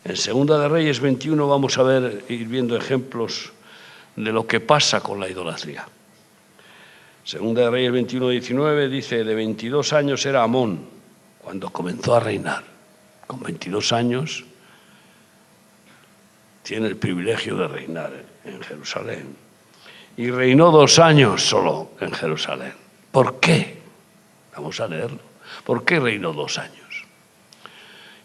En Segunda de Reyes 21 vamos a ir viendo ejemplos de lo que pasa con la idolatría. Segunda de Reyes 21:19 dice, de 22 años era Amón cuando comenzó a reinar. Con 22 años tiene el privilegio de reinar en Jerusalén. Y reinó 2 años solo en Jerusalén. ¿Por qué? Vamos a leerlo. ¿Por qué reinó 2 años?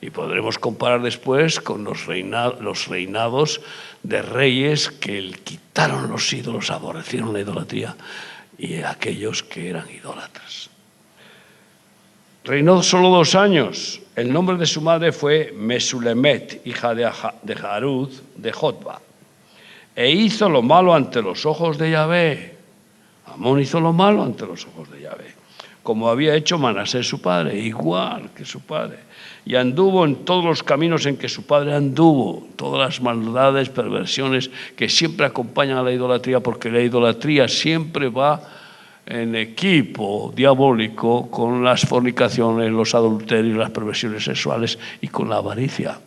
Y podremos comparar después con los reinados de reyes que quitaron los ídolos, aborrecieron la idolatría, y aquellos que eran idólatras. Reinó solo 2 años. El nombre de su madre fue Mesulemet, hija de Jarud de Jotba. E hizo lo malo ante los ojos de Yahvé. Amón hizo lo malo ante los ojos de Yahvé, como había hecho Manasés su padre, igual que su padre. Y anduvo en todos los caminos en que su padre anduvo, todas las maldades, perversiones que siempre acompañan a la idolatría, porque la idolatría siempre va en equipo diabólico con las fornicaciones, los adulterios, las perversiones sexuales y con la avaricia,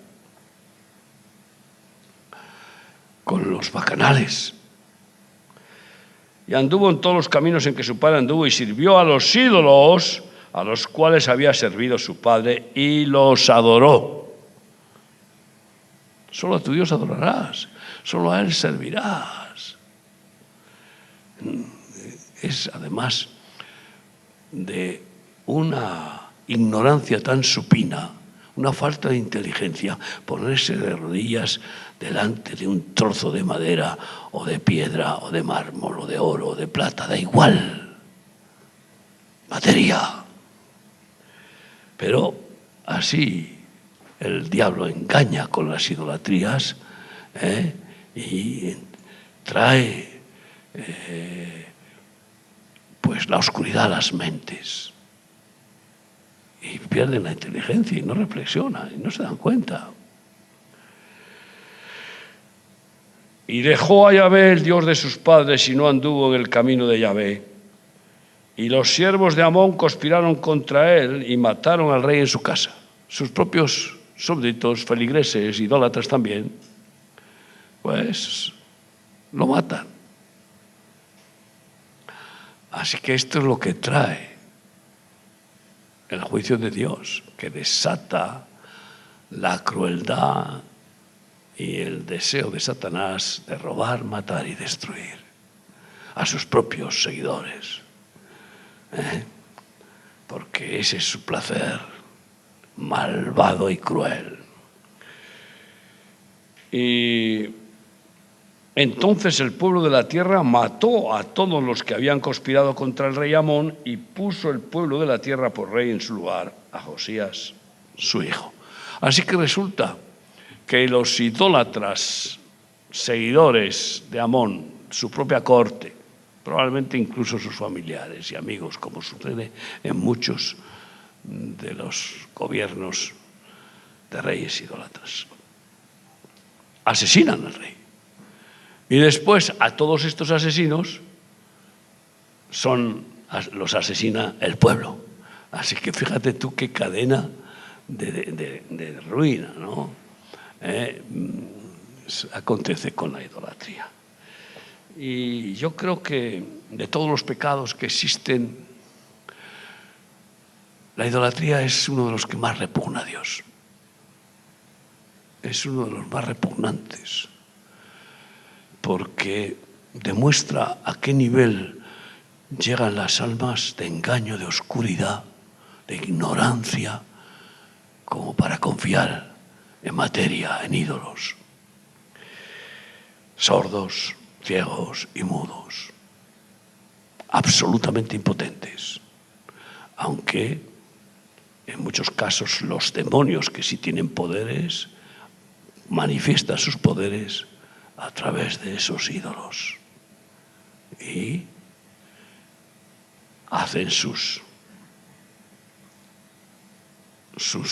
con los bacanales. Y anduvo en todos los caminos en que su padre anduvo y sirvió a los ídolos a los cuales había servido su padre y los adoró. Solo a tu Dios adorarás, solo a Él servirás. Es además de una ignorancia tan supina, una falta de inteligencia, ponerse de rodillas delante de un trozo de madera o de piedra o de mármol o de oro o de plata, da igual, materia. Pero así el diablo engaña con las idolatrías y trae pues la oscuridad a las mentes. Y pierden la inteligencia y no reflexionan y no se dan cuenta. Y dejó a Yahvé, el Dios de sus padres, y no anduvo en el camino de Yahvé. Y los siervos de Amón conspiraron contra él y mataron al rey en su casa. Sus propios súbditos, feligreses, idólatras también, pues lo matan. Así que esto es lo que trae el juicio de Dios, que desata la crueldad y el deseo de Satanás de robar, matar y destruir a sus propios seguidores. Porque ese es su placer malvado y cruel. Y entonces el pueblo de la tierra mató a todos los que habían conspirado contra el rey Amón y puso el pueblo de la tierra por rey en su lugar a Josías, su hijo. Así que resulta que los idólatras seguidores de Amón, su propia corte, probablemente incluso sus familiares y amigos, como sucede en muchos de los gobiernos de reyes idólatras, asesinan al rey. Y después a todos estos asesinos los asesina el pueblo. Así que fíjate tú qué cadena de ruina, ¿no? Acontece con la idolatría. Y yo creo que de todos los pecados que existen, la idolatría es uno de los que más repugna a Dios. Es uno de los más repugnantes, porque demuestra a qué nivel llegan las almas de engaño, de oscuridad, de ignorancia, como para confiar en materia, en ídolos. Sordos, ciegos y mudos, absolutamente impotentes, aunque en muchos casos los demonios, que sí tienen poderes, manifiestan sus poderes a través de esos ídolos y hacen sus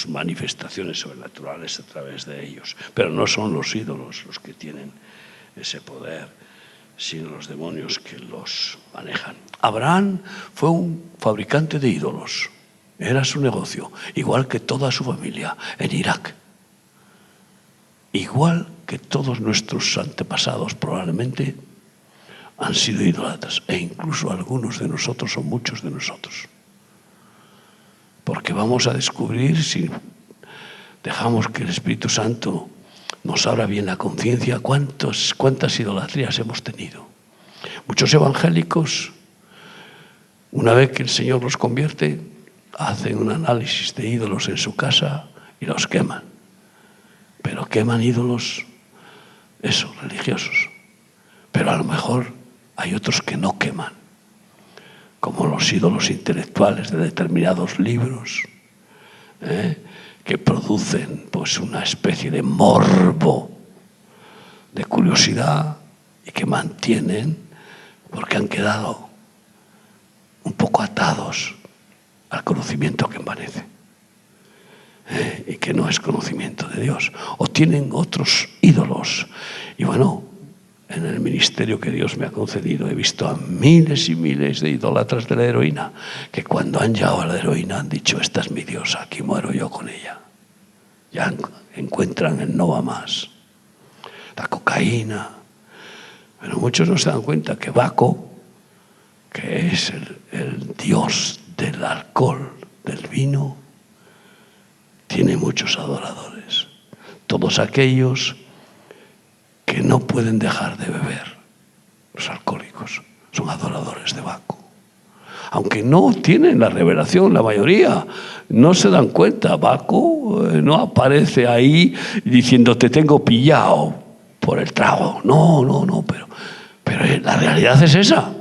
manifestaciones sobrenaturales a través de ellos. Pero no son los ídolos los que tienen ese poder, sino los demonios que los manejan. Abraham fue un fabricante de ídolos. Era su negocio, igual que toda su familia en Irak. igual que todos nuestros antepasados probablemente han sido idólatras, e incluso algunos de nosotros o muchos de nosotros. Porque vamos a descubrir, si dejamos que el Espíritu Santo nos abra bien la conciencia, cuántas idolatrías hemos tenido. Muchos evangélicos, una vez que el Señor los convierte, hacen un análisis de ídolos en su casa y los queman. Pero queman ídolos, religiosos. Pero a lo mejor hay otros que no queman, como los ídolos intelectuales de determinados libros, que producen pues una especie de morbo, de curiosidad, y que mantienen porque han quedado un poco atados al conocimiento que envanece, y que no es conocimiento de Dios. O tienen otros ídolos. Y bueno, en el ministerio que Dios me ha concedido he visto a miles y miles de idólatras de la heroína que cuando han llegado a la heroína han dicho: esta es mi diosa, aquí muero yo con ella. Ya encuentran el no va más. La cocaína. Pero muchos no se dan cuenta que Baco, que es el dios del alcohol, del vino, tiene muchos adoradores. Todos aquellos que no pueden dejar de beber, los alcohólicos, son adoradores de Baco. Aunque no tienen la revelación, la mayoría no se dan cuenta. Baco no aparece ahí diciendo: te tengo pillado por el trago. No, pero la realidad es esa.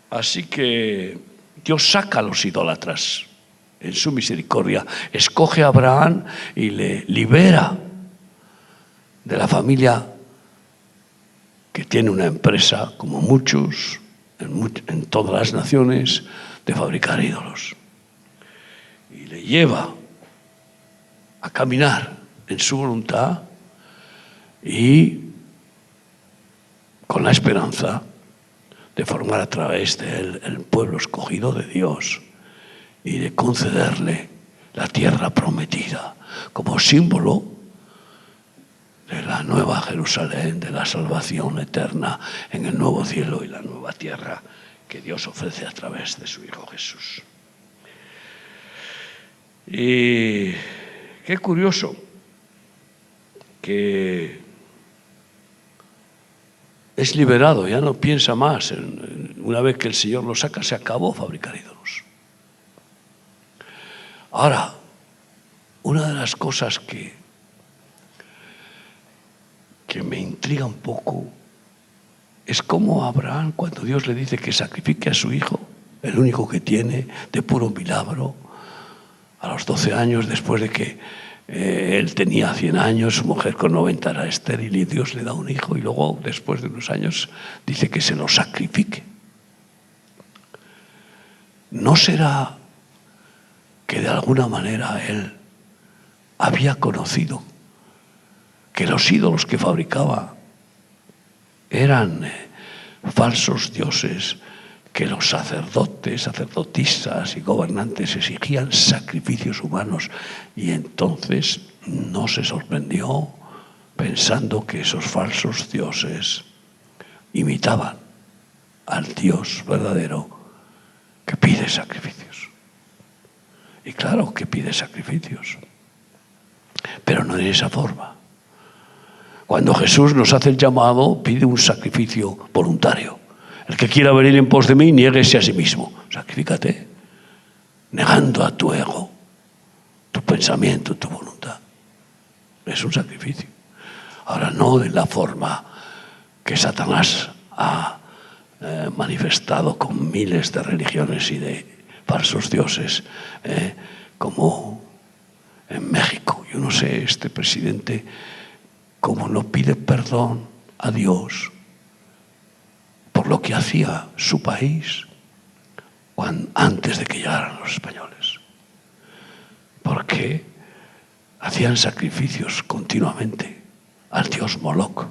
Así que Dios saca a los idólatras en su misericordia, escoge a Abraham y le libera de la familia que tiene una empresa, como muchos, en todas las naciones, de fabricar ídolos. Y le lleva a caminar en su voluntad y con la esperanza de formar a través de él el pueblo escogido de Dios y de concederle la tierra prometida como símbolo de la nueva Jerusalén, de la salvación eterna en el nuevo cielo y la nueva tierra que Dios ofrece a través de su Hijo Jesús. Y qué curioso que es liberado, ya no piensa más. Una vez que el Señor lo saca, se acabó fabricar ídolos. Ahora, una de las cosas que me intriga un poco es cómo Abraham, cuando Dios le dice que sacrifique a su hijo, el único que tiene, de puro milagro, a los 12 años, después de que él tenía 100 años, su mujer con 90 era estéril, y Dios le da un hijo, y luego, después de unos años, dice que se lo sacrifique. ¿No será que de alguna manera él había conocido que los ídolos que fabricaba eran falsos dioses, que los sacerdotes, sacerdotisas y gobernantes exigían sacrificios humanos, y entonces no se sorprendió pensando que esos falsos dioses imitaban al Dios verdadero que pide sacrificios? Y claro que pide sacrificios, pero no de esa forma. Cuando Jesús nos hace el llamado, pide un sacrificio voluntario. El que quiera venir en pos de mí, niéguese a sí mismo. Sacrifícate, negando a tu ego, tu pensamiento, tu voluntad. Es un sacrificio. Ahora, no de la forma que Satanás ha manifestado con miles de religiones y de falsos dioses, como en México. Yo no sé, este presidente, como no pide perdón a Dios por lo que hacía su país antes de que llegaran los españoles, porque hacían sacrificios continuamente al dios Moloch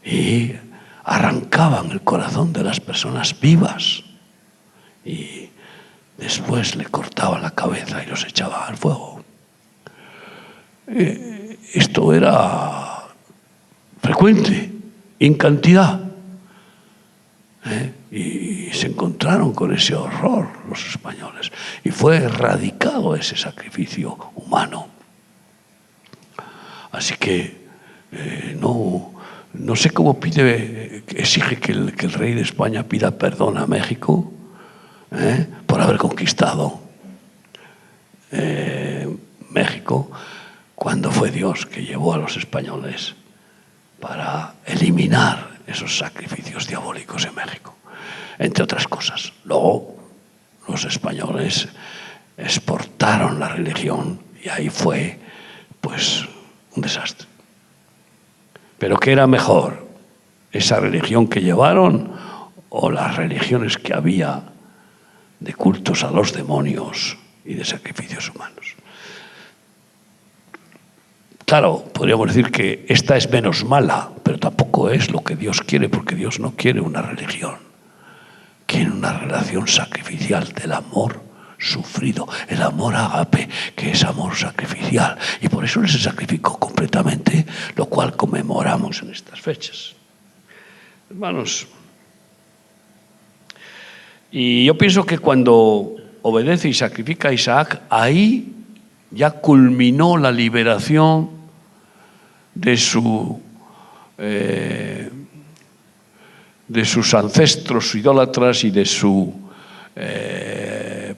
y arrancaban el corazón de las personas vivas y después le cortaban la cabeza y los echaban al fuego. esto era frecuente, en cantidad. Y se encontraron con ese horror los españoles. Y fue erradicado ese sacrificio humano. Así que no sé cómo exige que el rey de España pida perdón a México por haber conquistado México, cuando fue Dios que llevó a los españoles para eliminar esos sacrificios diabólicos en México, entre otras cosas. Luego los españoles exportaron la religión y ahí fue pues un desastre. Pero ¿qué era mejor? ¿Esa religión que llevaron o las religiones que había de cultos a los demonios y de sacrificios humanos? Claro, podríamos decir que esta es menos mala, pero tampoco es lo que Dios quiere, porque Dios no quiere una religión. Quiere una relación sacrificial del amor sufrido, el amor ágape, que es amor sacrificial. Y por eso Él se sacrificó completamente, lo cual conmemoramos en estas fechas. Hermanos, y yo pienso que cuando obedece y sacrifica a Isaac, ahí ya culminó la liberación de sus ancestros idólatras y de su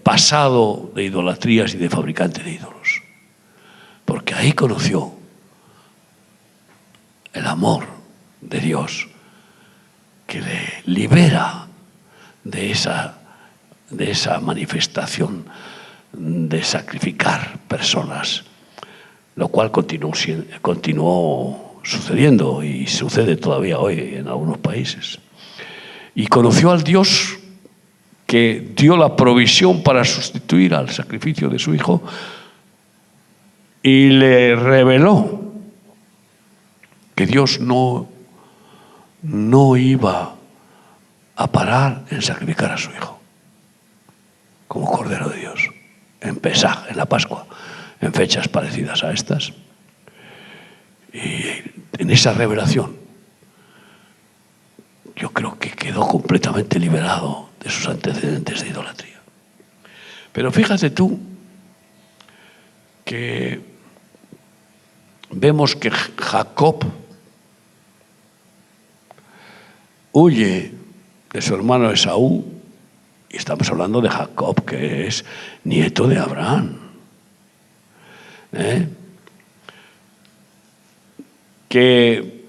pasado de idolatrías y de fabricante de ídolos. Porque ahí conoció el amor de Dios que le libera de esa manifestación de sacrificar personas, lo cual continuó sucediendo y sucede todavía hoy en algunos países. Y conoció al Dios que dio la provisión para sustituir al sacrificio de su hijo y le reveló que Dios no iba a parar en sacrificar a su hijo como Cordero de Dios en Pesaj, en la Pascua, en fechas parecidas a estas. Y en esa revelación yo creo que quedó completamente liberado de sus antecedentes de idolatría. Pero fíjate tú que vemos que Jacob huye de su hermano Esaú, y estamos hablando de Jacob, que es nieto de Abraham, que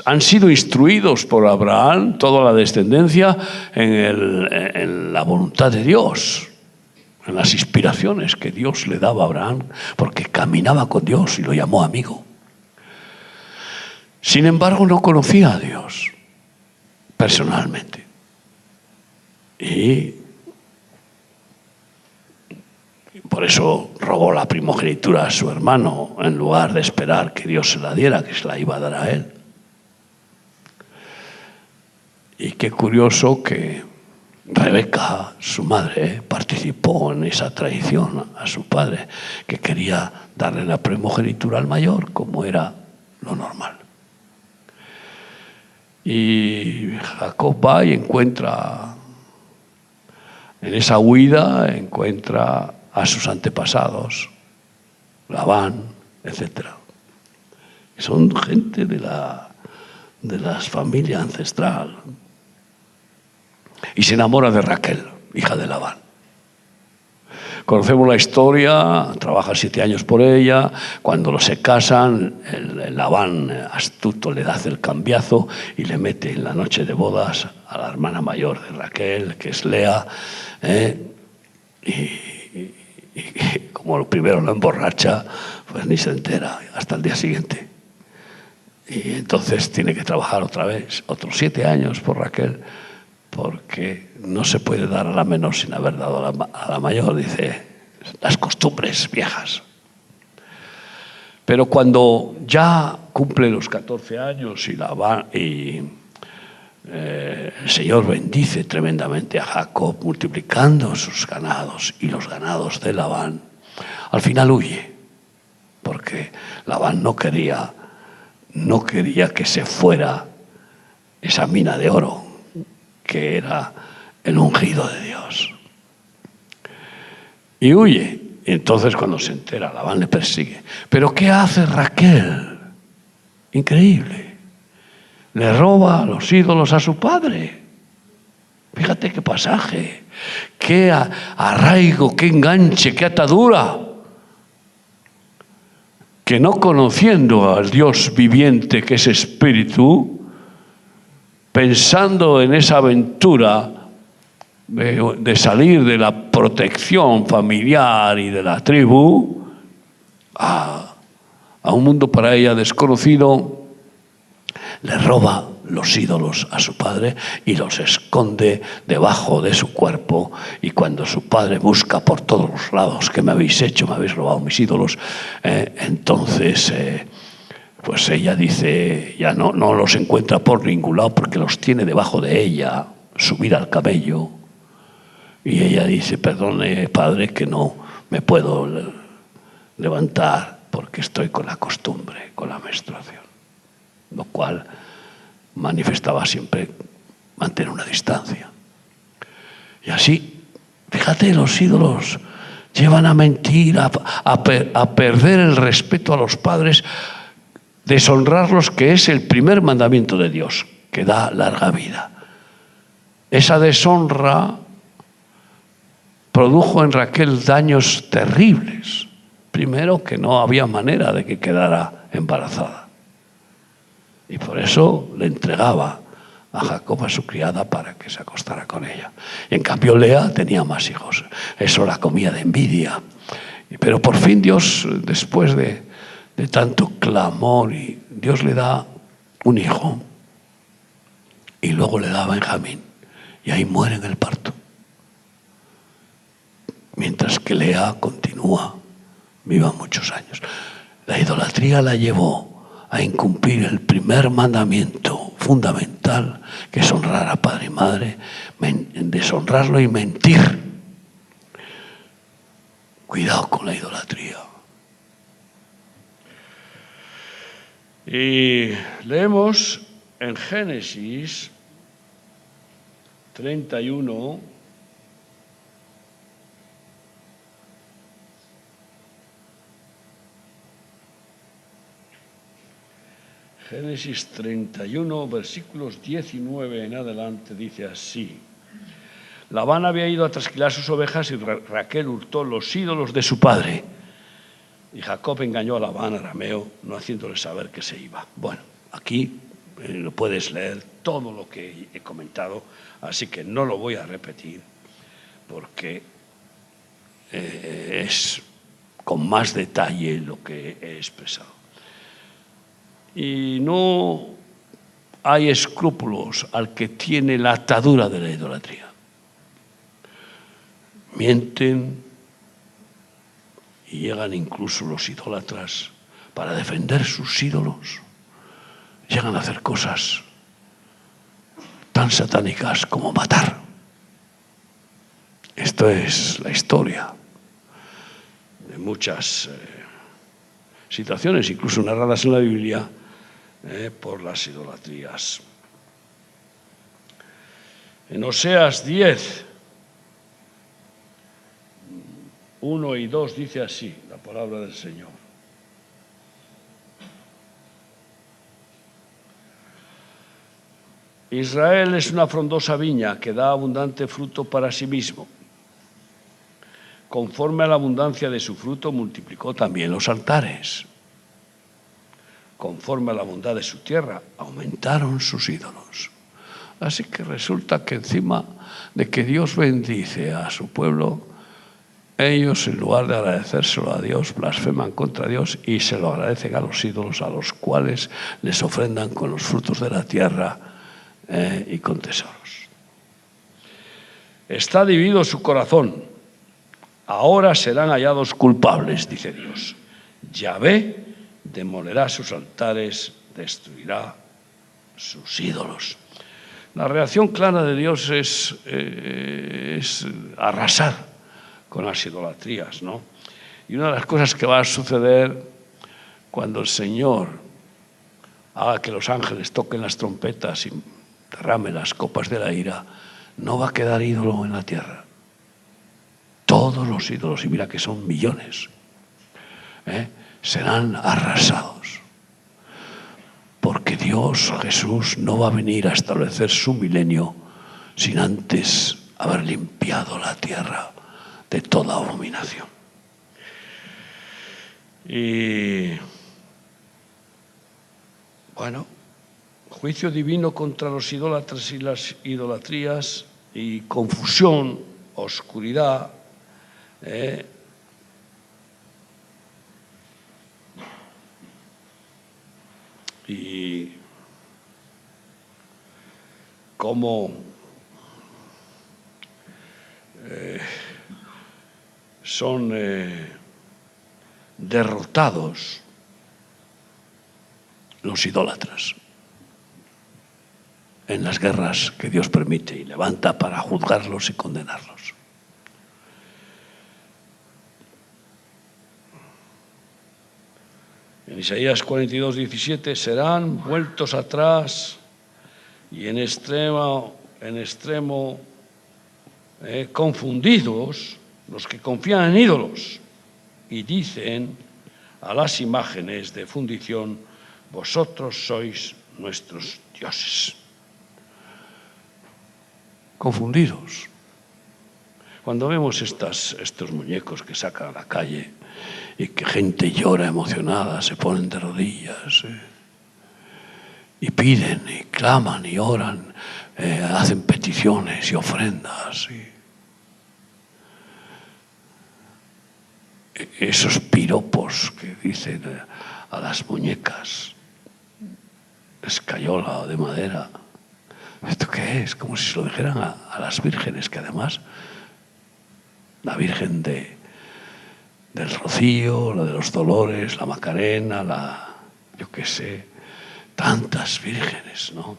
han sido instruidos por Abraham, toda la descendencia, en la voluntad de Dios, en las inspiraciones que Dios le daba a Abraham, porque caminaba con Dios y lo llamó amigo. Sin embargo, no conocía a Dios personalmente. Y por eso robó la primogenitura a su hermano, en lugar de esperar que Dios se la diera, que se la iba a dar a él. Y qué curioso que Rebeca, su madre, participó en esa traición a su padre, que quería darle la primogenitura al mayor, como era lo normal. Y Jacob va y encuentra, en esa huida, encuentra a sus antepasados, Labán, etc. Son gente de la familia ancestral. Y se enamora de Raquel, hija de Labán. Conocemos la historia, trabaja 7 años por ella. Cuando se casan, el Labán astuto le hace el cambiazo y le mete en la noche de bodas a la hermana mayor de Raquel, que es Lea, y como lo primero lo emborracha, pues ni se entera hasta el día siguiente. Y entonces tiene que trabajar otra vez, otros 7 años por Raquel, porque no se puede dar a la menor sin haber dado a la mayor, dice, las costumbres viejas. Pero cuando ya cumple los 14 años y el Señor bendice tremendamente a Jacob, multiplicando sus ganados y los ganados de Labán, al final huye, porque Labán no quería que se fuera esa mina de oro, que era el ungido de Dios. Y huye. Entonces cuando se entera, Labán le persigue. ¿Pero qué hace Raquel? Increíble. Le roba los ídolos a su padre. Fíjate qué pasaje, qué arraigo, qué enganche, qué atadura. Que no conociendo al Dios viviente que es espíritu, pensando en esa aventura de salir de la protección familiar y de la tribu a un mundo para ella desconocido, le roba los ídolos a su padre y los esconde debajo de su cuerpo. Y cuando su padre busca por todos los lados, ¿qué me habéis hecho? Me habéis robado mis ídolos. Entonces pues ella dice, ya no los encuentra por ningún lado porque los tiene debajo de ella, subida al camello. Y ella dice, perdone padre, que no me puedo levantar porque estoy con la costumbre, con la menstruación. Lo cual manifestaba siempre mantener una distancia. Y así, fíjate, los ídolos llevan a mentir, a perder el respeto a los padres, deshonrarlos, que es el primer mandamiento de Dios, que da larga vida. Esa deshonra produjo en Raquel daños terribles. Primero, que no había manera de que quedara embarazada. Y por eso le entregaba a Jacob a su criada para que se acostara con ella. Y en cambio Lea tenía más hijos. Eso la comía de envidia. Pero por fin Dios, después de tanto clamor, y Dios le da un hijo. Y luego le da a Benjamín. Y ahí muere en el parto. Mientras que Lea continúa viva muchos años. La idolatría la llevó a incumplir el primer mandamiento fundamental, que es honrar a padre y madre, deshonrarlo y mentir. Cuidado con la idolatría. Y leemos en Génesis 31, Génesis 31, versículos 19 en adelante, dice así: Labán había ido a trasquilar sus ovejas y Raquel hurtó los ídolos de su padre. Y Jacob engañó a Labán, arameo, no haciéndole saber que se iba. Bueno, aquí lo puedes leer todo lo que he comentado, así que no lo voy a repetir, porque es con más detalle lo que he expresado. Y no hay escrúpulos al que tiene la atadura de la idolatría. Mienten y llegan incluso los idólatras para defender sus ídolos. Llegan a hacer cosas tan satánicas como matar. Esto es la historia de muchas situaciones, incluso narradas en la Biblia, por las idolatrías. En Oseas 10, 1 y 2 dice así la palabra del Señor: Israel es una frondosa viña que da abundante fruto para sí mismo. Conforme a la abundancia de su fruto, multiplicó también los altares. Conforme a la bondad de su tierra, aumentaron sus ídolos. Así que resulta que encima de que Dios bendice a su pueblo, ellos, en lugar de agradecérselo a Dios, blasfeman contra Dios y se lo agradecen a los ídolos, a los cuales les ofrendan con los frutos de la tierra y con tesoros. Está dividido su corazón. Ahora serán hallados culpables, dice Dios. Yahvé demolerá sus altares, destruirá sus ídolos. La reacción clara de Dios es arrasar con las idolatrías, ¿no? Y una de las cosas que va a suceder cuando el Señor haga que los ángeles toquen las trompetas y derrame las copas de la ira, no va a quedar ídolo en la tierra. Todos los ídolos, y mira que son millones, serán arrasados. Porque Dios, Jesús, no va a venir a establecer su milenio sin antes haber limpiado la tierra de toda abominación. Y bueno, juicio divino contra los idólatras y las idolatrías, y confusión, oscuridad, y cómo son derrotados los idólatras en las guerras que Dios permite y levanta para juzgarlos y condenarlos. En Isaías 42:17, serán vueltos atrás y en extremo confundidos los que confían en ídolos y dicen a las imágenes de fundición: vosotros sois nuestros dioses. Confundidos. Cuando vemos estos muñecos que sacan a la calle y que gente llora emocionada, se ponen de rodillas y piden y claman y oran, hacen peticiones y ofrendas. Esos piropos que dicen a las muñecas, escayola o de madera, ¿esto qué es? Como si se lo dijeran a las vírgenes, que además la Virgen del Rocío, la de los Dolores, la Macarena, yo qué sé, tantas vírgenes, ¿no?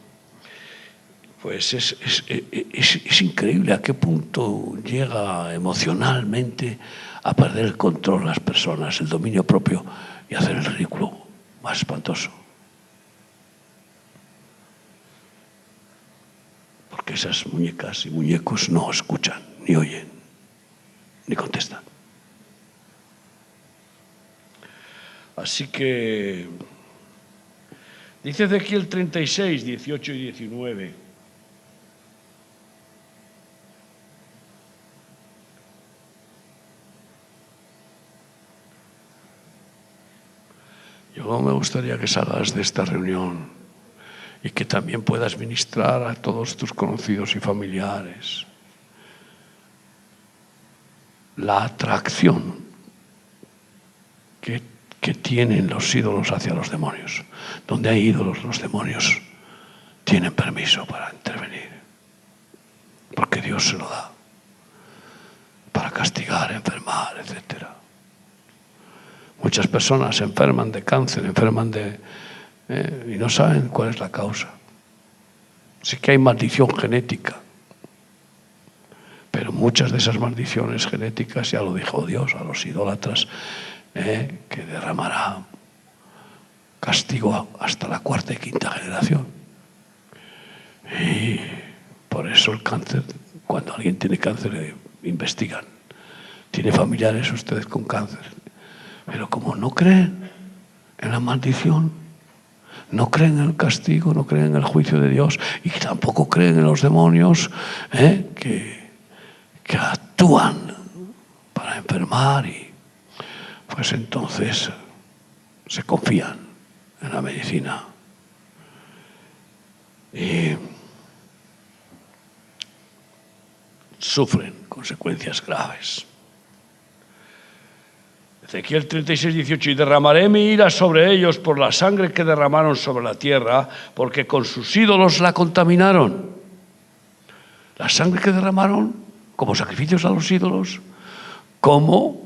Pues es increíble a qué punto llega emocionalmente a perder el control las personas, el dominio propio, y hacer el ridículo más espantoso. Porque esas muñecas y muñecos no escuchan, ni oyen, ni contestan. Así que dice Ezequiel 36, 18 y 19. Yo me gustaría que salgas de esta reunión y que también puedas ministrar a todos tus conocidos y familiares la atracción que tienen los ídolos hacia los demonios. Donde hay ídolos, los demonios tienen permiso para intervenir, porque Dios se lo da para castigar, enfermar, etc. Muchas personas se enferman de cáncer, y no saben cuál es la causa. Sí que hay maldición genética, pero muchas de esas maldiciones genéticas, ya lo dijo Dios a los idólatras, que derramará castigo hasta la 4ª y 5ª generación. Y por eso el cáncer, cuando alguien tiene cáncer, investigan. ¿Tiene familiares ustedes con cáncer? Pero como no creen en la maldición, no creen en el castigo, no creen en el juicio de Dios, y tampoco creen en los demonios que actúan para enfermar, y pues entonces se confían en la medicina y sufren consecuencias graves. Ezequiel 36, 18, y derramaré mi ira sobre ellos por la sangre que derramaron sobre la tierra, porque con sus ídolos la contaminaron. La sangre que derramaron como sacrificios a los ídolos, como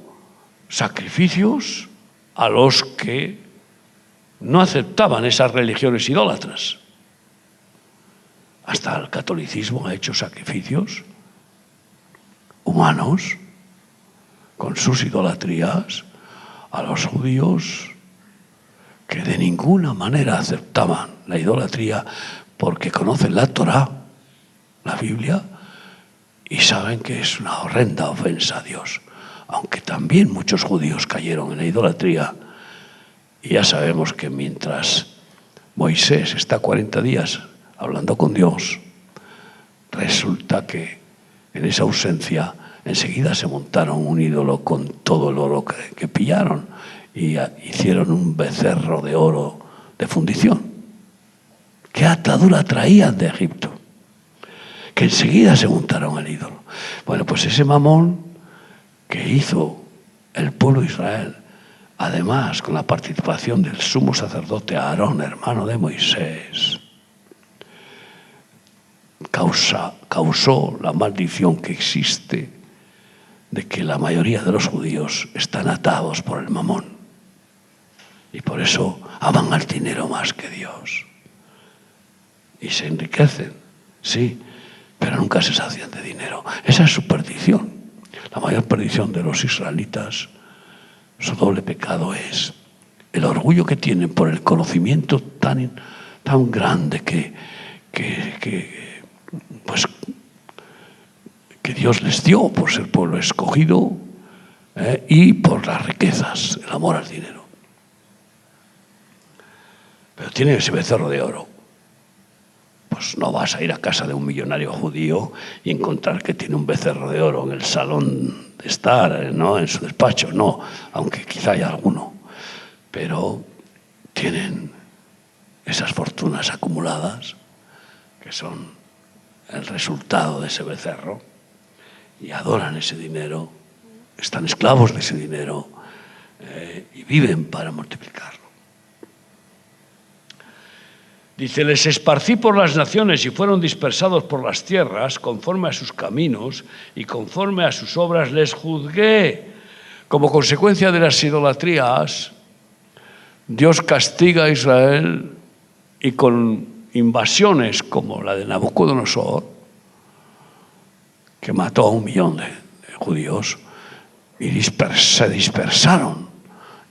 sacrificios a los que no aceptaban esas religiones idólatras. Hasta el catolicismo ha hecho sacrificios humanos con sus idolatrías a los judíos que de ninguna manera aceptaban la idolatría porque conocen la Torá, la Biblia, y saben que es una horrenda ofensa a Dios. Aunque también muchos judíos cayeron en la idolatría, y ya sabemos que mientras Moisés está 40 días hablando con Dios, resulta que en esa ausencia enseguida se montaron un ídolo con todo el oro que pillaron y hicieron un becerro de oro de fundición. ¿Qué atadura traían de Egipto? Que enseguida se montaron al ídolo. Bueno, pues ese mamón que hizo el pueblo de Israel, además con la participación del sumo sacerdote Aarón, hermano de Moisés, causó la maldición que existe de que la mayoría de los judíos están atados por el mamón y por eso aman al dinero más que Dios y se enriquecen, sí, pero nunca se sacian de dinero. Esa es su perdición. La mayor perdición de los israelitas, su doble pecado es el orgullo que tienen por el conocimiento tan grande que Dios les dio por ser pueblo escogido, y por las riquezas, el amor al dinero. Pero tienen ese becerro de oro. Pues no vas a ir a casa de un millonario judío y encontrar que tiene un becerro de oro en el salón de estar, ¿no? En su despacho, no, aunque quizá haya alguno. Pero tienen esas fortunas acumuladas que son el resultado de ese becerro y adoran ese dinero, están esclavos de ese dinero y viven para multiplicarlo. Dice, les esparcí por las naciones y fueron dispersados por las tierras, conforme a sus caminos y conforme a sus obras les juzgué. Como consecuencia de las idolatrías, Dios castiga a Israel y con invasiones como la de Nabucodonosor, que mató a 1 millón de judíos y se dispersaron,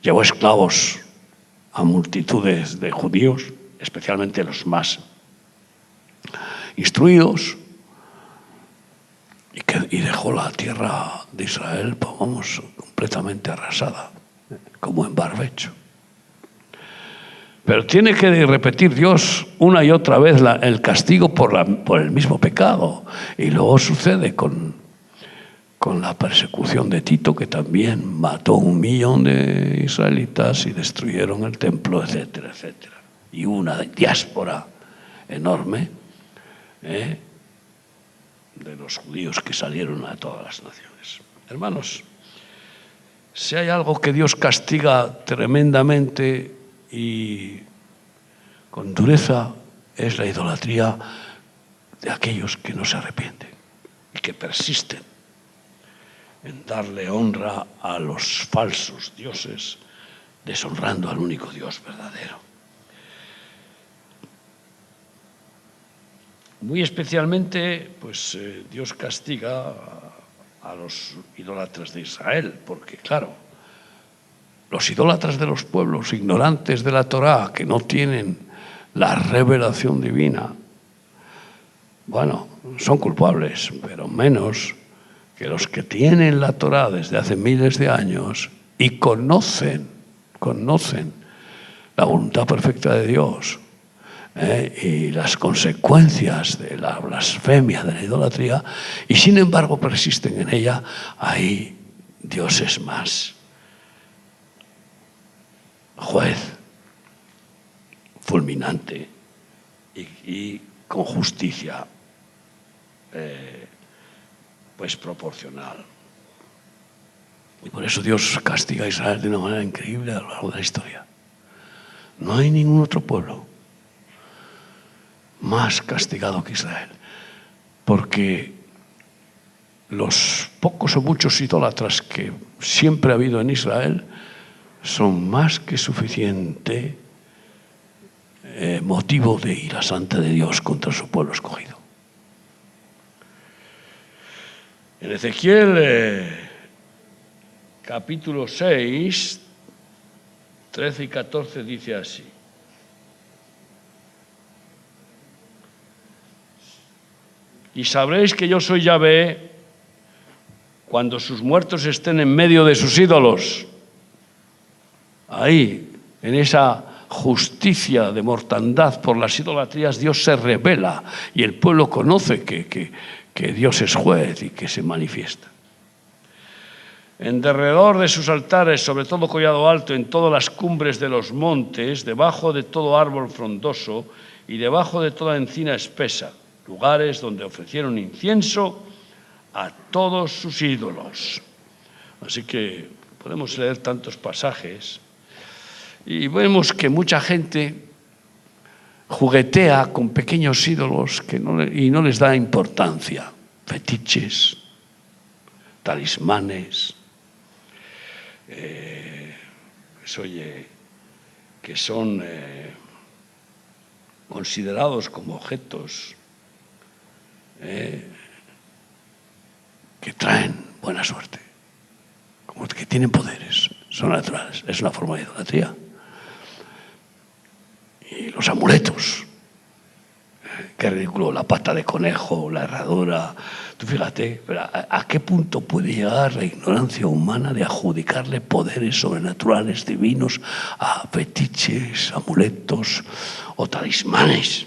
llevó esclavos a multitudes de judíos, especialmente los más instruidos, y dejó la tierra de Israel, pues vamos, completamente arrasada, como en barbecho. Pero tiene que repetir Dios una y otra vez el castigo por el mismo pecado. Y luego sucede con la persecución de Tito, que también mató 1 millón de israelitas y destruyeron el templo, etcétera, etcétera. Y una diáspora enorme de los judíos que salieron a todas las naciones. Hermanos, si hay algo que Dios castiga tremendamente y con dureza, es la idolatría de aquellos que no se arrepienten y que persisten en darle honra a los falsos dioses, deshonrando al único Dios verdadero. Muy especialmente, pues Dios castiga a los idólatras de Israel, porque claro, los idólatras de los pueblos, ignorantes de la Torá, que no tienen la revelación divina, bueno, son culpables, pero menos que los que tienen la Torá desde hace miles de años y conocen la voluntad perfecta de Dios y las consecuencias de la blasfemia, de la idolatría, y sin embargo persisten en ella. Ahí Dios es más juez, fulminante y con justicia pues proporcional. Y por eso Dios castiga a Israel de una manera increíble a lo largo de la historia. No hay ningún otro pueblo más castigado que Israel, porque los pocos o muchos idólatras que siempre ha habido en Israel son más que suficiente motivo de ira santa de Dios contra su pueblo escogido. En Ezequiel capítulo 6, 13 y 14 dice así. Y sabréis que yo soy Yahvé cuando sus muertos estén en medio de sus ídolos. Ahí, en esa justicia de mortandad por las idolatrías, Dios se revela y el pueblo conoce que Dios es juez y que se manifiesta. En derredor de sus altares, sobre todo collado alto, en todas las cumbres de los montes, debajo de todo árbol frondoso y debajo de toda encina espesa, lugares donde ofrecieron incienso a todos sus ídolos. Así que podemos leer tantos pasajes y vemos que mucha gente juguetea con pequeños ídolos y no les da importancia. Fetiches, talismanes, que son considerados como objetos que traen buena suerte, como que tienen poderes, son naturales, es una forma de idolatría. Y los amuletos, qué ridículo, la pata de conejo, la herradura. Tú fíjate, ¿a qué punto puede llegar la ignorancia humana de adjudicarle poderes sobrenaturales, divinos, a fetiches, amuletos o talismanes?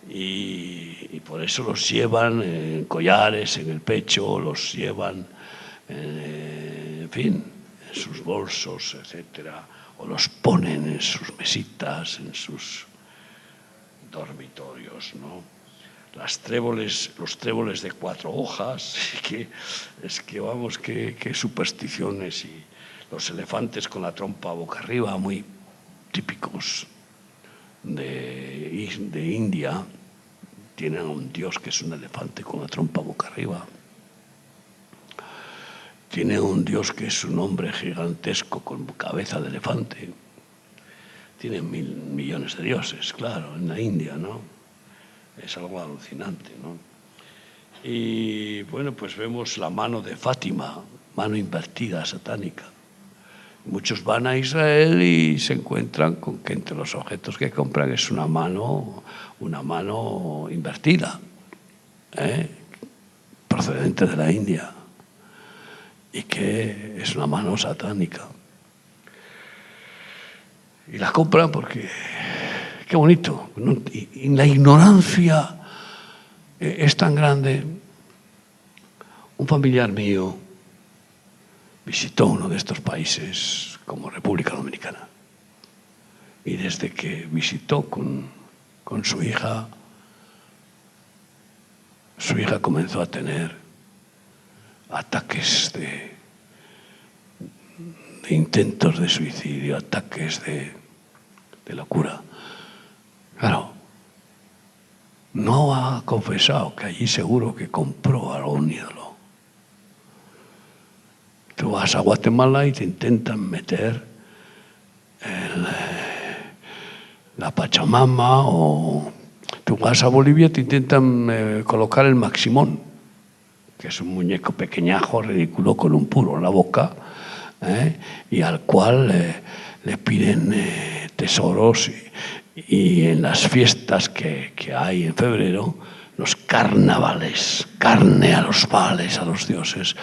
Y por eso los llevan en collares, en el pecho, los llevan, en fin, en sus bolsos, etcétera, o los ponen en sus mesitas, en sus dormitorios, ¿no? Los tréboles de 4 hojas, vamos, qué supersticiones, y los elefantes con la trompa boca arriba, muy típicos de India. Tienen a un dios que es un elefante con la trompa boca arriba. Tiene un dios que es un hombre gigantesco con cabeza de elefante. Tienen 1.000 millones de dioses, claro, en la India, ¿no? Es algo alucinante, ¿no? Y bueno, pues vemos la mano de Fátima, mano invertida, satánica. Muchos van a Israel y se encuentran con que entre los objetos que compran es una mano invertida, procedente de la India, y que es una mano satánica. Y la compran porque, qué bonito, y la ignorancia es tan grande. Un familiar mío visitó uno de estos países como República Dominicana, y desde que visitó con su hija comenzó a tener ataques de intentos de suicidio, ataques de locura. Claro, no ha confesado que allí seguro que compró algún ídolo. Tú vas a Guatemala y te intentan meter la Pachamama, o tú vas a Bolivia y te intentan colocar el Maximón, que es un muñeco pequeñajo, ridículo, con un puro en la boca, y al cual le piden tesoros, y en las fiestas que hay en febrero, los carnavales, carne a los vales, a los dioses,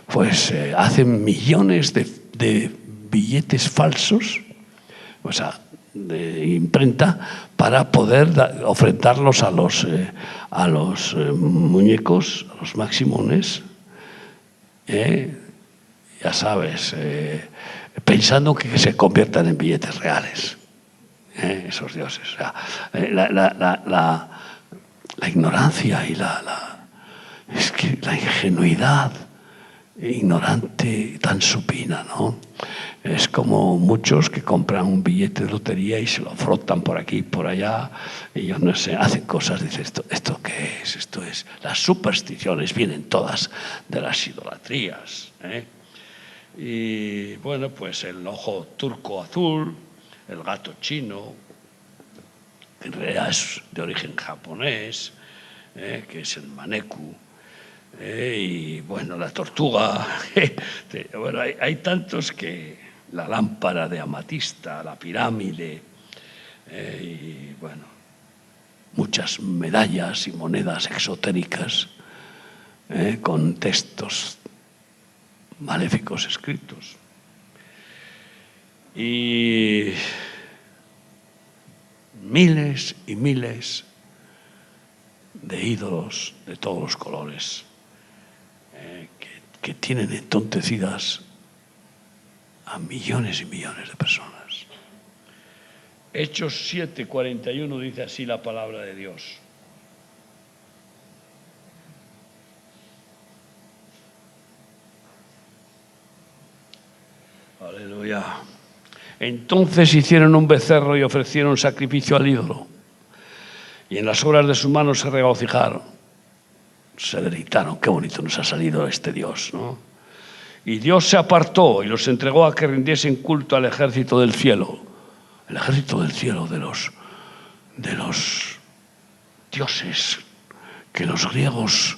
pues hacen millones de billetes falsos, o sea, de imprenta, para poder ofrendarlos a los muñecos, a los maximones, ya sabes, pensando que se conviertan en billetes reales, esos dioses. O sea, la ignorancia y es que la ingenuidad ignorante tan supina, ¿no? Es como muchos que compran un billete de lotería y se lo frotan por aquí y por allá, y yo no sé, hacen cosas, dicen, ¿esto qué es? Esto es, las supersticiones vienen todas de las idolatrías, Y bueno, pues el ojo turco azul, el gato chino, que en realidad es de origen japonés, que es el maneku, y bueno, la tortuga. Bueno, hay tantos que la lámpara de amatista, la pirámide, y bueno, muchas medallas y monedas exotéricas con textos maléficos escritos. Y miles y miles de ídolos de todos los colores que tienen entontecidas a millones y millones de personas. Hechos 7:41 dice así la palabra de Dios. Aleluya. Entonces hicieron un becerro y ofrecieron sacrificio al ídolo. Y en las obras de sus manos se regocijaron. Se deleitaron. Qué bonito nos ha salido este Dios, ¿no? Y Dios se apartó y los entregó a que rindiesen culto al ejército del cielo. El ejército del cielo de los dioses que los griegos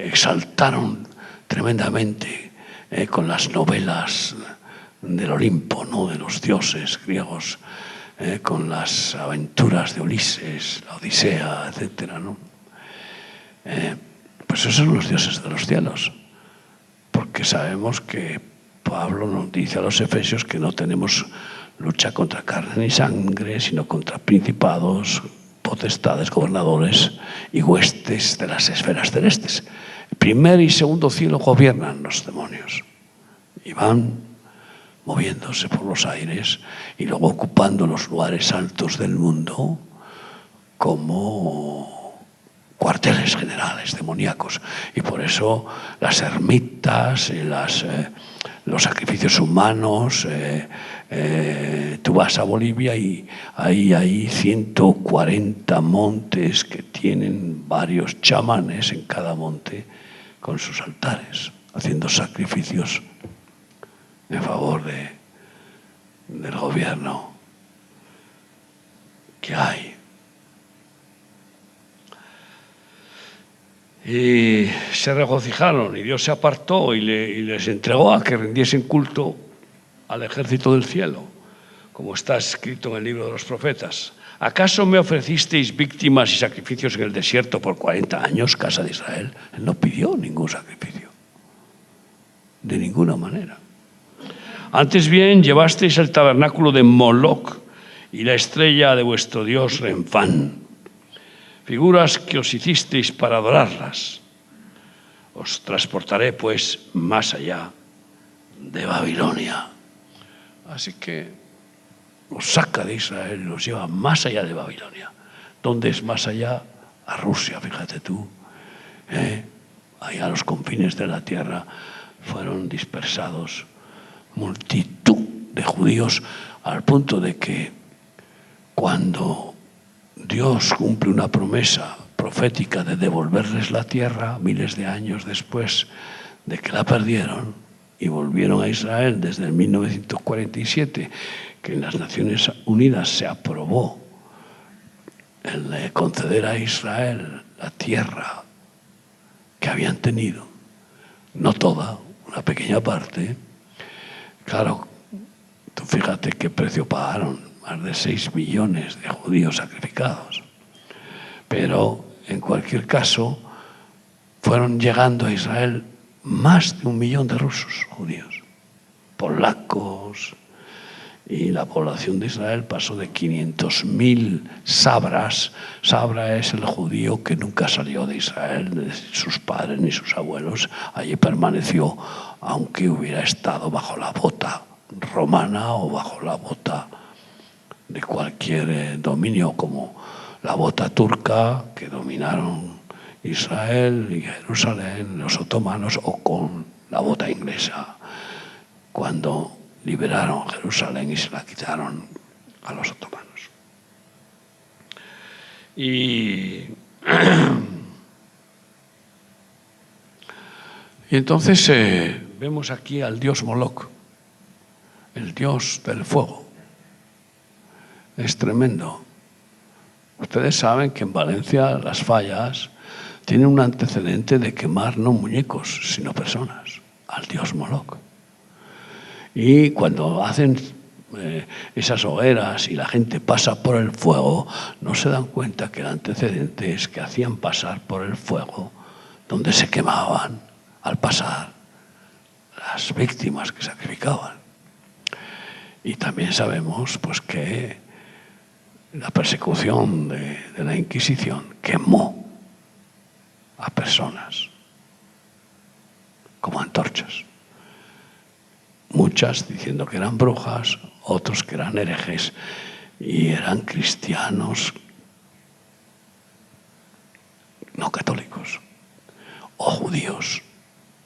exaltaron tremendamente con las novelas del Olimpo, ¿no? De los dioses griegos, con las aventuras de Ulises, la Odisea, etcétera, ¿no? Pues esos son los dioses de los cielos, porque sabemos que Pablo nos dice a los efesios que no tenemos lucha contra carne ni sangre, sino contra principados, potestades, gobernadores y huestes de las esferas celestes. El primer y segundo cielo gobiernan los demonios y van moviéndose por los aires y luego ocupando los lugares altos del mundo como cuarteles generales demoníacos. Y por eso las ermitas, los sacrificios humanos, tú vas a Bolivia y ahí hay 140 montes que tienen varios chamanes en cada monte con sus altares, haciendo sacrificios en favor del gobierno que hay. Y se regocijaron y Dios se apartó y les entregó a que rindiesen culto al ejército del cielo, como está escrito en el libro de los profetas. ¿Acaso me ofrecisteis víctimas y sacrificios en el desierto por 40 años, casa de Israel? Él no pidió ningún sacrificio, de ninguna manera. Antes bien, llevasteis el tabernáculo de Moloc y la estrella de vuestro dios Renfán, figuras que os hicisteis para adorarlas. Os transportaré, pues, más allá de Babilonia. Así que os saca de Israel y los lleva más allá de Babilonia. ¿Dónde es más allá? A Rusia, fíjate tú. Allá a los confines de la tierra fueron dispersados multitud de judíos, al punto de que cuando Dios cumple una promesa profética de devolverles la tierra miles de años después de que la perdieron y volvieron a Israel desde el 1947, que en las Naciones Unidas se aprobó el conceder a Israel la tierra que habían tenido, no toda, una pequeña parte. Claro, tú fíjate qué precio pagaron, más de 6 millones de judíos sacrificados. Pero, en cualquier caso, fueron llegando a Israel más de 1 millón de rusos judíos, polacos, y la población de Israel pasó de 500.000 sabras. Sabra es el judío que nunca salió de Israel, de sus padres ni sus abuelos. Allí permaneció, aunque hubiera estado bajo la bota romana o bajo la bota de cualquier dominio, como la bota turca, que dominaron Israel y Jerusalén, los otomanos, o con la bota inglesa, cuando liberaron Jerusalén y se la quitaron a los otomanos. Y entonces vemos aquí al dios Moloc, el dios del fuego. Es tremendo. Ustedes saben que en Valencia las fallas tienen un antecedente de quemar no muñecos, sino personas. al dios Moloch. Y cuando hacen esas hogueras y la gente pasa por el fuego, no se dan cuenta que el antecedente es que hacían pasar por el fuego donde se quemaban al pasar las víctimas que sacrificaban. Y también sabemos pues, que la persecución de la Inquisición quemó a personas como antorchas. Muchas diciendo que eran brujas, otros que eran herejes y eran cristianos no católicos o judíos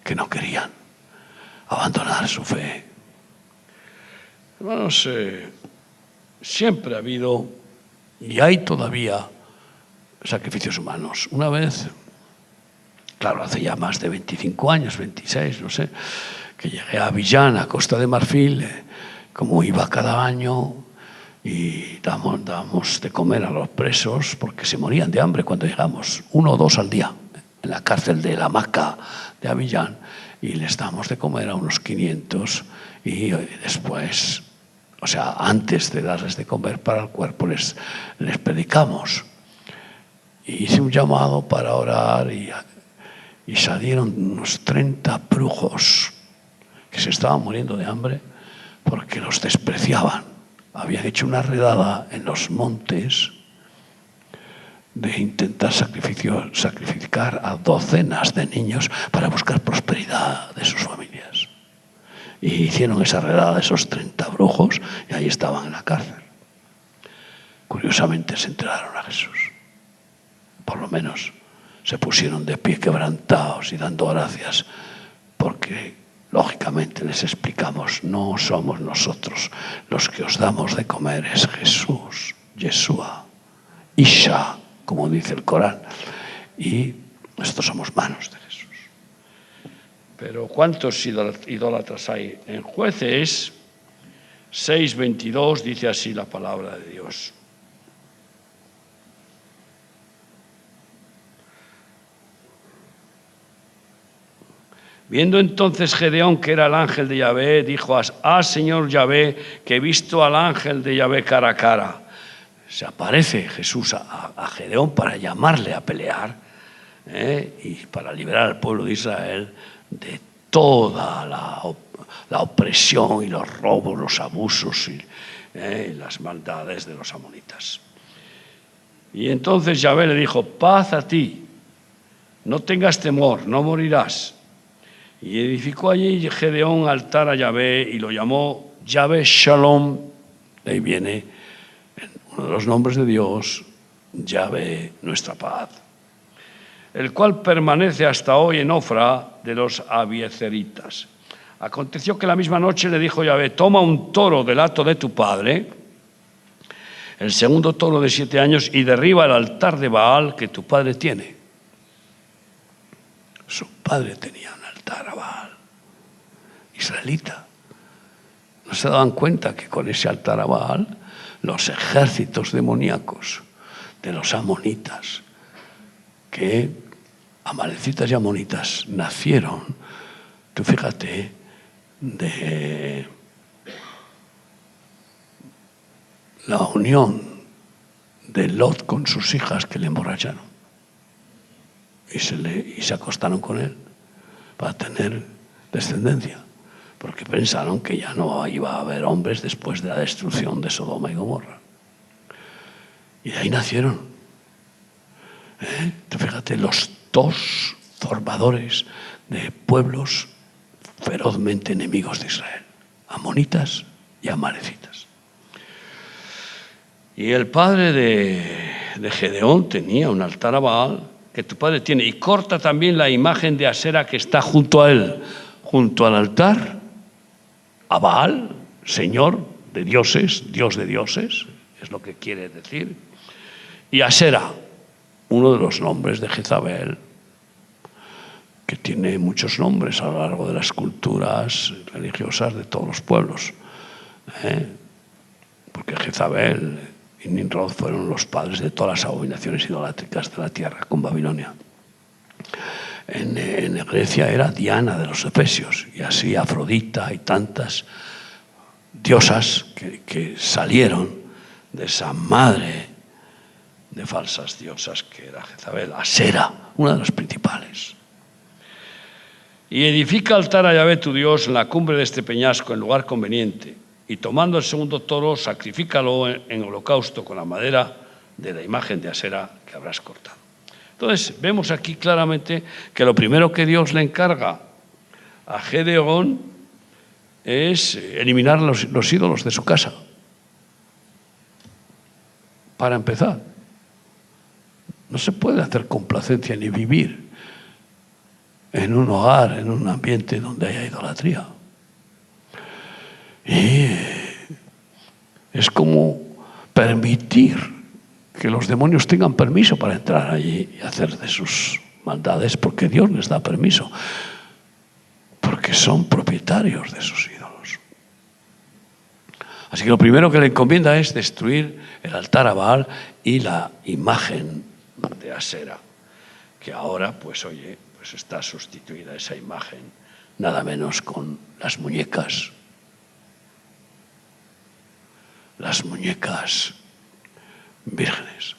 que no querían abandonar su fe. Hermanos, siempre ha habido y hay todavía sacrificios humanos. Una vez, claro, hace ya más de 25 años, 26, no sé, que llegué a Abiyán, a Costa de Marfil, como iba cada año, y damos de comer a los presos porque se morían de hambre cuando llegamos, 1 o 2 al día, en la cárcel de la Maca de Abiyán, y les damos de comer a unos 500, y después, o sea, antes de darles de comer para el cuerpo, les predicamos. Y hice un llamado para orar y salieron unos 30 brujos que se estaban muriendo de hambre porque los despreciaban. Habían hecho una redada en los montes de intentar sacrificar a docenas de niños para buscar prosperidad de sus familias. Y hicieron esa redada, esos 30 brujos, y ahí estaban en la cárcel. Curiosamente se entregaron a Jesús. Por lo menos se pusieron de pie quebrantados y dando gracias, porque lógicamente les explicamos, no somos nosotros los que os damos de comer, es Jesús, Yeshua, Isha, como dice el Corán, y nosotros somos manos de Jesús. Pero ¿cuántos idólatras hay? En Jueces 6:22 dice así la palabra de Dios. Viendo entonces Gedeón que era el ángel de Yahvé, dijo: Señor Yahvé, que he visto al ángel de Yahvé cara a cara. Se aparece Jesús a Gedeón para llamarle a pelear y para liberar al pueblo de Israel de toda la opresión y los robos, los abusos y las maldades de los amonitas. Y entonces Yahvé le dijo: paz a ti, no tengas temor, no morirás. Y edificó allí Gedeón altar a Yahvé y lo llamó Yahvé Shalom. De ahí viene uno de los nombres de Dios, Yahvé, nuestra paz, el cual permanece hasta hoy en Ofra de los abiezeritas. Aconteció que la misma noche le dijo Yahvé: toma un toro del hato de tu padre, el segundo toro de 7 años, y derriba el altar de Baal que tu padre tiene. Su padre tenía un altar a Baal, israelita. No se daban cuenta que con ese altar a Baal, los ejércitos demoníacos de los amonitas, que amalecitas y amonitas nacieron, tú fíjate, de la unión de Lot con sus hijas que le emborracharon y se acostaron con él para tener descendencia, porque pensaron que ya no iba a haber hombres después de la destrucción de Sodoma y Gomorra. Y de ahí nacieron. Tú fíjate, los 2 formadores de pueblos ferozmente enemigos de Israel, amonitas y amalecitas. Y el padre de Gedeón tenía un altar a Baal que tu padre tiene, y corta también la imagen de Asera que está junto a él, junto al altar a Baal, señor de dioses, dios de dioses, es lo que quiere decir, y Asera, uno de los nombres de Jezabel, que tiene muchos nombres a lo largo de las culturas religiosas de todos los pueblos, porque Jezabel y Nimrod fueron los padres de todas las abominaciones idolátricas de la tierra con Babilonia. en Grecia era Diana de los Efesios, y así Afrodita y tantas diosas que salieron de esa madre de falsas diosas que era Jezabel, Asera, una de las principales. Y edifica altar a Yahvé tu Dios en la cumbre de este peñasco, en lugar conveniente, y tomando el segundo toro, sacrifícalo en holocausto con la madera de la imagen de Asera que habrás cortado. Entonces, vemos aquí claramente que lo primero que Dios le encarga a Gedeón es eliminar los ídolos de su casa. Para empezar, no se puede hacer complacencia ni vivir en un hogar, en un ambiente donde haya idolatría. Y es como permitir que los demonios tengan permiso para entrar allí y hacer de sus maldades, porque Dios les da permiso, porque son propietarios de sus ídolos. Así que lo primero que le encomienda es destruir el altar a Baal y la imagen de Asera, que ahora, pues oye, pues está sustituida esa imagen, nada menos con las muñecas vírgenes.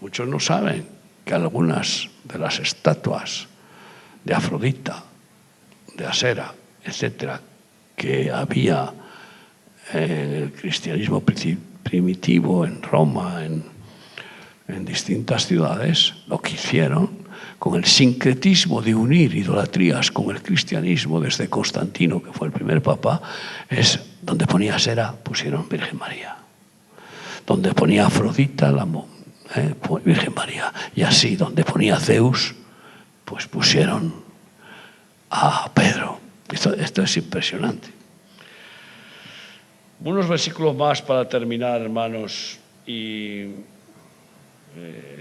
Muchos no saben que algunas de las estatuas de Afrodita, de Asera, etcétera, que había en el cristianismo primitivo en Roma, en distintas ciudades, lo que hicieron con el sincretismo de unir idolatrías con el cristianismo desde Constantino, que fue el primer papa, es donde ponía Asera, pusieron Virgen María. Donde ponía Afrodita, Virgen María. Y así, donde ponía Zeus, pues pusieron a Pedro. Esto es impresionante. Unos versículos más para terminar, hermanos, y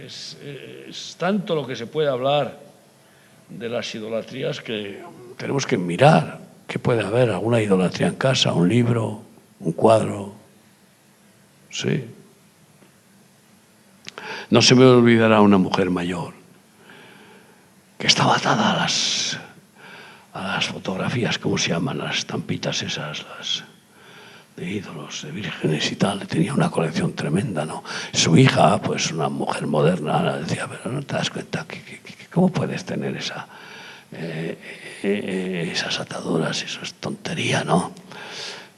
es tanto lo que se puede hablar de las idolatrías que tenemos que mirar que puede haber alguna idolatría en casa, un libro, un cuadro. Sí. No se me olvidará una mujer mayor que estaba atada a las fotografías, ¿cómo se llaman? Las estampitas esas, las de ídolos, de vírgenes y tal. Tenía una colección tremenda, ¿no? Su hija, pues una mujer moderna, decía, pero ¿no te das cuenta cómo puedes tener esas ataduras? Eso es tontería, ¿no?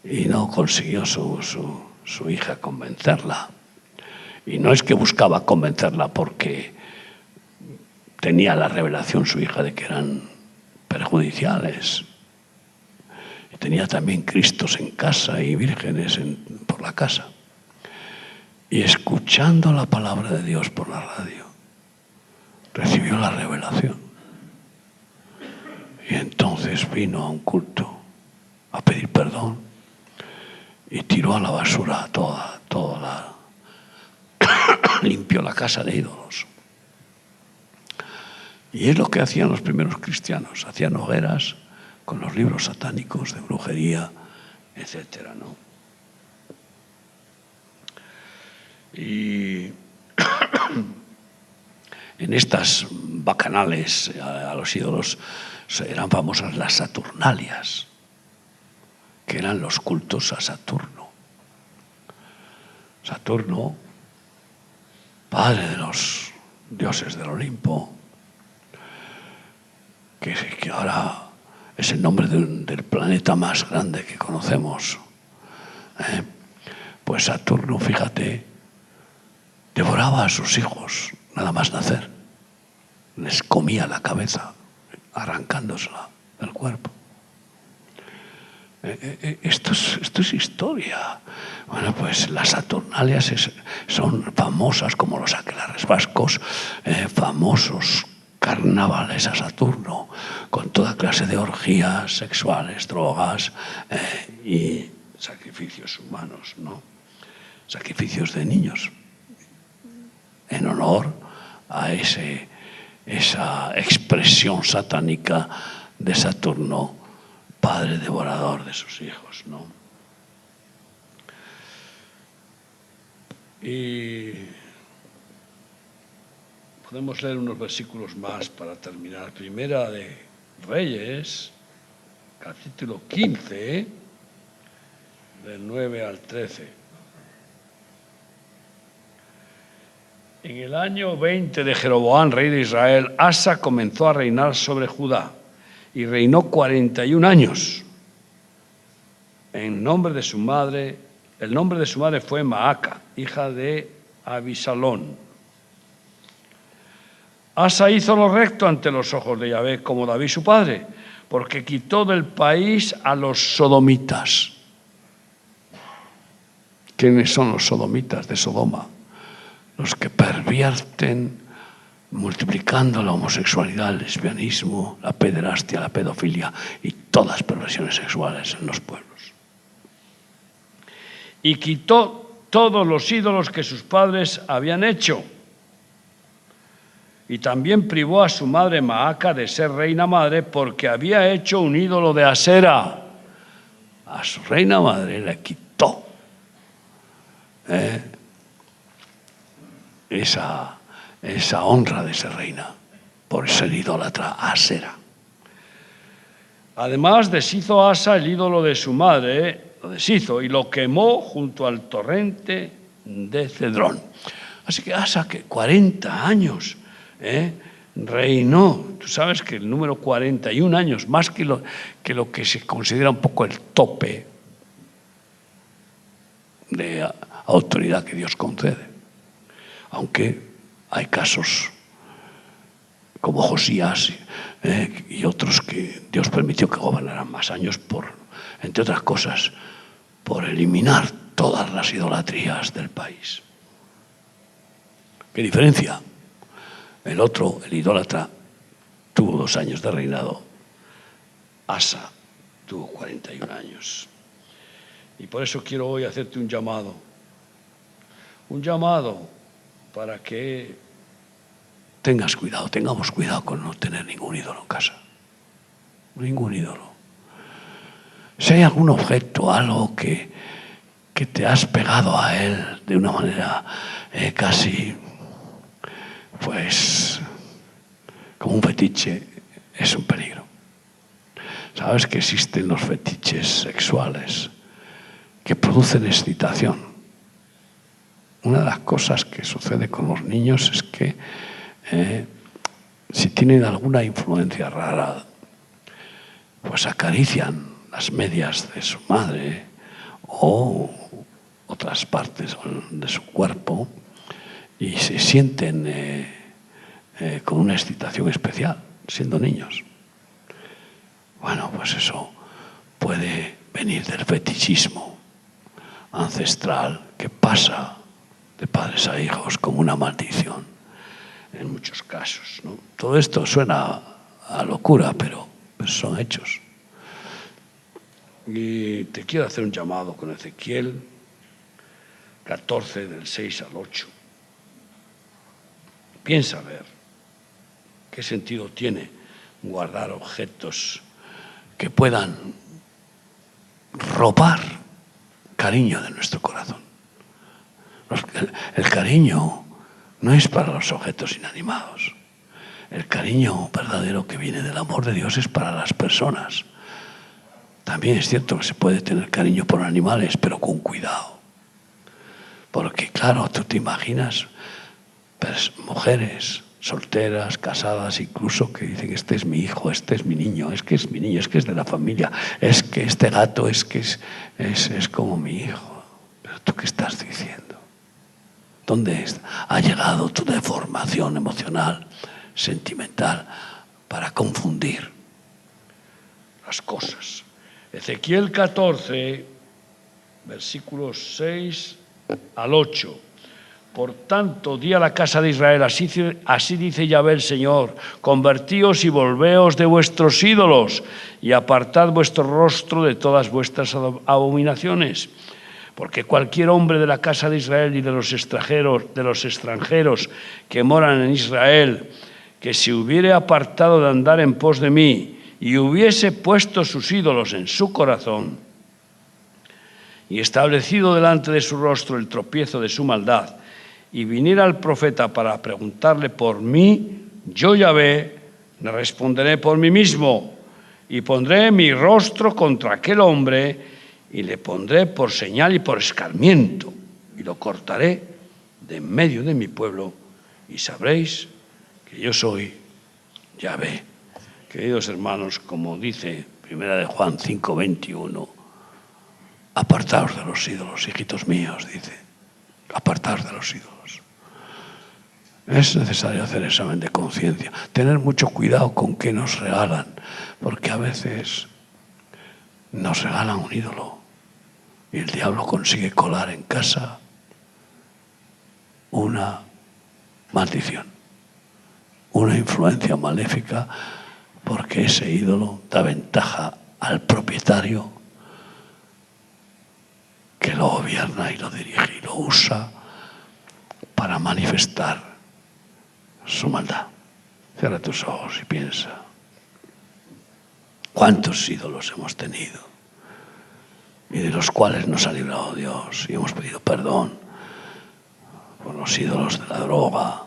Y no consiguió su hija convencerla. Y no es que buscaba convencerla porque tenía la revelación su hija de que eran perjudiciales. Y tenía también cristos en casa y vírgenes por la casa. Y escuchando la palabra de Dios por la radio, recibió la revelación. Y entonces vino a un culto a pedir perdón y tiró a la basura limpió la casa de ídolos. Y es lo que hacían los primeros cristianos. Hacían hogueras con los libros satánicos de brujería, etcétera, ¿no? Y en estas bacanales a los ídolos eran famosas las Saturnalias, que eran los cultos a Saturno. Saturno, padre de los dioses del Olimpo, que ahora es el nombre del planeta más grande que conocemos. Pues Saturno, fíjate, devoraba a sus hijos nada más nacer. Les comía la cabeza, arrancándosela del cuerpo. Esto es historia. Bueno, pues las Saturnalias son famosas como los aquelarres vascos, famosos carnavales a Saturno, con toda clase de orgías sexuales, drogas y sacrificios humanos, ¿no? Sacrificios de niños, en honor a esa expresión satánica de Saturno, padre devorador de sus hijos, ¿no? Y Podemos leer unos versículos más para terminar. Primera de Reyes, capítulo 15, del 9 al 13. En el año 20 de Jeroboam, rey de Israel, Asa comenzó a reinar sobre Judá y reinó 41 años. El nombre de su madre fue Maaca, hija de Abisalón. Asa hizo lo recto ante los ojos de Yahvé, como David su padre, porque quitó del país a los sodomitas. ¿Quiénes son los sodomitas de Sodoma? Los que pervierten, multiplicando la homosexualidad, el lesbianismo, la pederastia, la pedofilia y todas las perversiones sexuales en los pueblos. Y quitó todos los ídolos que sus padres habían hecho. Y también privó a su madre Maaca de ser reina madre porque había hecho un ídolo de Asera. A su reina madre le quitó esa honra de ser reina por ser idólatra Asera. Además, deshizo Asa el ídolo de su madre, lo deshizo y lo quemó junto al torrente de Cedrón. Así que Asa, que 40 años reinó. Tú sabes que el número 41 años, más que lo que se considera un poco el tope de autoridad que Dios concede. Aunque hay casos como Josías y otros que Dios permitió que gobernaran más años entre otras cosas, por eliminar todas las idolatrías del país. ¿Qué diferencia? El otro, el idólatra, tuvo 2 años de reinado. Asa tuvo 41 años. Y por eso quiero hoy hacerte un llamado. Un llamado para que tengamos cuidado con no tener ningún ídolo en casa. Ningún ídolo. Si hay algún objeto, algo que te has pegado a él de una manera casi, pues, como un fetiche, es un peligro. Sabes que existen los fetiches sexuales que producen excitación. Una de las cosas que sucede con los niños es que si tienen alguna influencia rara, pues acarician las medias de su madre o otras partes de su cuerpo y se sienten con una excitación especial, siendo niños. Bueno, pues eso puede venir del fetichismo ancestral que pasa de padres a hijos como una maldición en muchos casos, ¿no? Todo esto suena a locura, pero son hechos. Y te quiero hacer un llamado con Ezequiel 14, del 6 al 8. Piensa a ver qué sentido tiene guardar objetos que puedan robar cariño de nuestro corazón. El cariño no es para los objetos inanimados. El cariño verdadero que viene del amor de Dios es para las personas. También es cierto que se puede tener cariño por animales, pero con cuidado. Porque, claro, tú te imaginas mujeres solteras, casadas, incluso que dicen: este es mi hijo, este es mi niño, es que es mi niño, es que es de la familia, es que este gato es como mi hijo. Pero ¿tú qué estás diciendo? ¿Dónde ha llegado tu deformación emocional, sentimental, para confundir las cosas? Ezequiel 14, versículos 6 al 8. Por tanto, di a la casa de Israel, así dice Yahvé el Señor: convertíos y volveos de vuestros ídolos y apartad vuestro rostro de todas vuestras abominaciones. Porque cualquier hombre de la casa de Israel y de los extranjeros que moran en Israel, que se hubiere apartado de andar en pos de mí y hubiese puesto sus ídolos en su corazón y establecido delante de su rostro el tropiezo de su maldad, y viniera el profeta para preguntarle por mí, yo Yahvé le responderé por mí mismo y pondré mi rostro contra aquel hombre y le pondré por señal y por escarmiento y lo cortaré de en medio de mi pueblo y sabréis que yo soy Yahvé. Queridos hermanos, como dice 1 Juan 5:21, apartaos de los ídolos, hijitos míos, dice, apartaos de los ídolos. Es necesario hacer examen de conciencia, tener mucho cuidado con qué nos regalan, porque a veces nos regalan un ídolo y el diablo consigue colar en casa una maldición, una influencia maléfica, porque ese ídolo da ventaja al propietario que lo gobierna y lo dirige y lo usa para manifestar su maldad. Cierra tus ojos y piensa. ¿Cuántos ídolos hemos tenido? Y de los cuales nos ha librado Dios. Y hemos pedido perdón por los ídolos de la droga,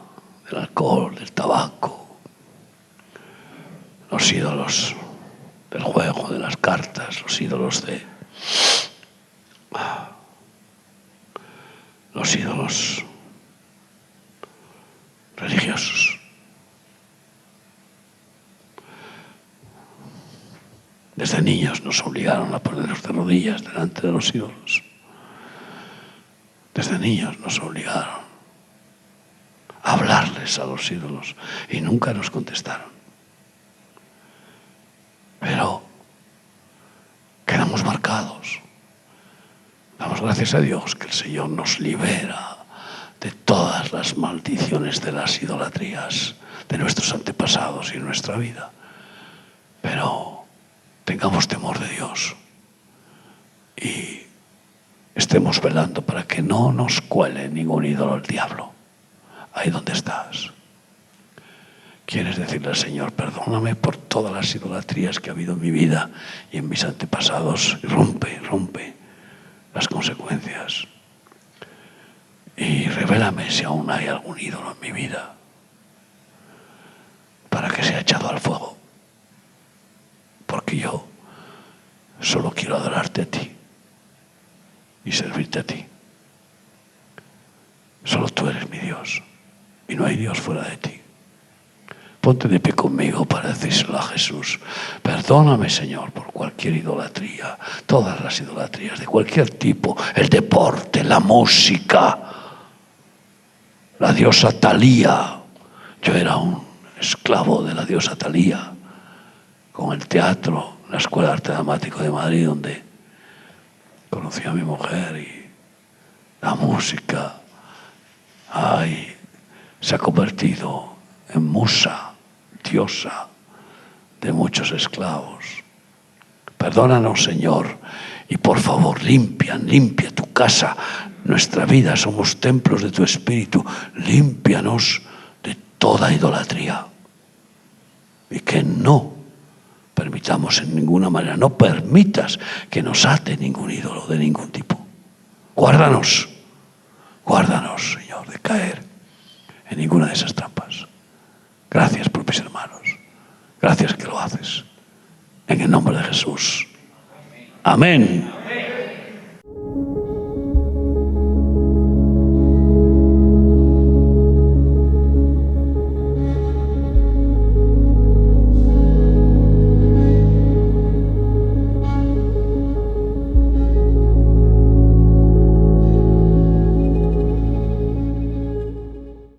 del alcohol, del tabaco, los ídolos del juego, de las cartas, los ídolos religiosos. Desde niños nos obligaron a ponernos de rodillas delante de los ídolos. Desde niños nos obligaron a hablarles a los ídolos y nunca nos contestaron. Pero quedamos marcados. Damos gracias a Dios que el Señor nos libera de todas las maldiciones de las idolatrías de nuestros antepasados y en nuestra vida. Pero tengamos temor de Dios y estemos velando para que no nos cuele ningún ídolo del diablo. Ahí donde estás. ¿Quieres decirle al Señor, perdóname por todas las idolatrías que ha habido en mi vida y en mis antepasados? Y rompe las consecuencias. Y revélame si aún hay algún ídolo en mi vida para que sea echado al fuego. Porque yo solo quiero adorarte a ti y servirte a ti. Solo tú eres mi Dios y no hay Dios fuera de ti. Ponte de pie conmigo para decírselo a Jesús. Perdóname, Señor, por cualquier idolatría, todas las idolatrías de cualquier tipo, el deporte, la música, la diosa Talía. Yo era un esclavo de la diosa Talía, con el teatro, la Escuela de Arte Dramático de Madrid, donde conocí a mi mujer, y la música, se ha convertido en musa, diosa de muchos esclavos. Perdónanos, Señor, y por favor limpia tu casa, nuestra vida, somos templos de tu Espíritu. Límpianos de toda idolatría y que no permitamos en ninguna manera, no permitas que nos ate ningún ídolo de ningún tipo. Guárdanos, Señor, de caer en ninguna de esas trampas. Gracias por mis hermanos. Gracias que lo haces. En el nombre de Jesús. Amén.